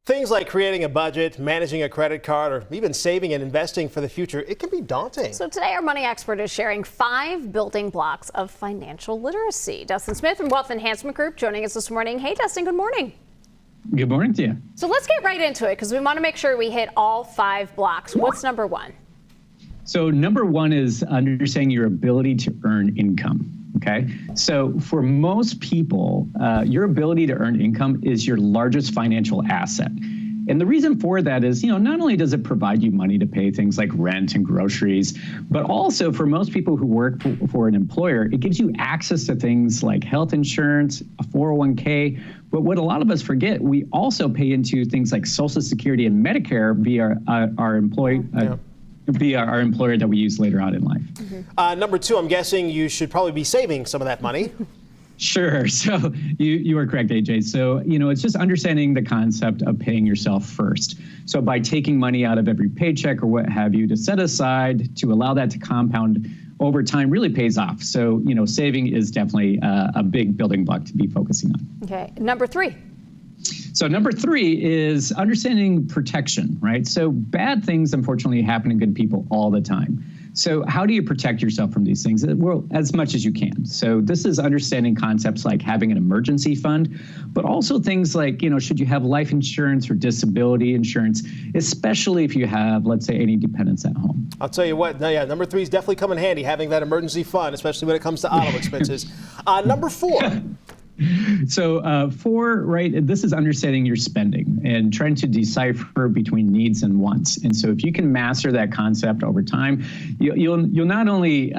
Things like creating a budget, managing a credit card, or even saving and investing for the future, it can be daunting. So today our money expert is sharing 5 building blocks of financial literacy. Dustin Smith from Wealth Enhancement Group joining us this morning. Hey, Dustin, good morning. Good morning to you. So let's get right into it because we want to make sure we hit all 5 blocks. What's number 1? So number 1 is understanding your ability to earn income. Okay, so for most people, your ability to earn income is your largest financial asset. And the reason for that is, not only does it provide you money to pay things like rent and groceries, but also for most people who work for an employer, it gives you access to things like health insurance, a 401k. But what a lot of us forget, we also pay into things like Social Security and Medicare via our employer that we use later on in life. Mm-hmm. Number 2, I'm guessing you should probably be saving some of that money. Sure. So you are correct, AJ. So, it's just understanding the concept of paying yourself first. So by taking money out of every paycheck or what have you to set aside to allow that to compound over time really pays off. So, saving is definitely a big building block to be focusing on. Okay. Number 3. So number 3 is understanding protection, right? So bad things, unfortunately, happen to good people all the time. So how do you protect yourself from these things? Well, as much as you can. So this is understanding concepts like having an emergency fund, but also things like, should you have life insurance or disability insurance, especially if you have, let's say, any dependents at home. I'll tell you what, number 3 is definitely coming handy, having that emergency fund, especially when it comes to auto expenses. Number 4. So 4, right, this is understanding your spending and trying to decipher between needs and wants. And so if you can master that concept over time, you'll not only,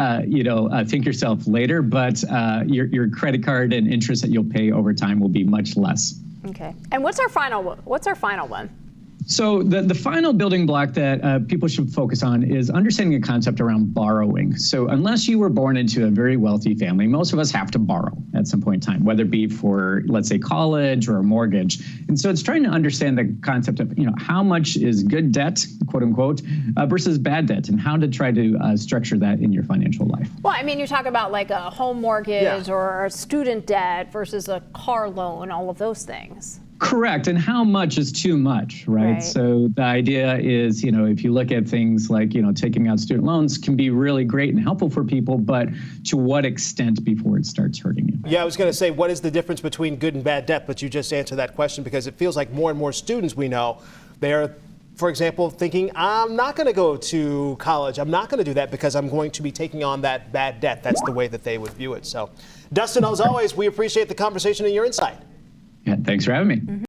think yourself later, but your credit card and interest that you'll pay over time will be much less. Okay. And what's our final one? So the final building block that people should focus on is understanding a concept around borrowing. So unless you were born into a very wealthy family, most of us have to borrow at some point in time, whether it be for, let's say, college or a mortgage. And so it's trying to understand the concept of, how much is good debt, quote unquote, versus bad debt, and how to try to structure that in your financial life. Well, I mean, you talk about like a home mortgage or a student debt versus a car loan, all of those things. Correct. And how much is too much, right? So the idea is, if you look at things like, taking out student loans can be really great and helpful for people, but to what extent before it starts hurting you? Yeah, I was going to say, what is the difference between good and bad debt? But you just answered that question because it feels like more and more students we know, they're, for example, thinking, I'm not going to go to college. I'm not going to do that because I'm going to be taking on that bad debt. That's the way that they would view it. So, Dustin, as always, we appreciate the conversation and your insight. Yeah, thanks for having me.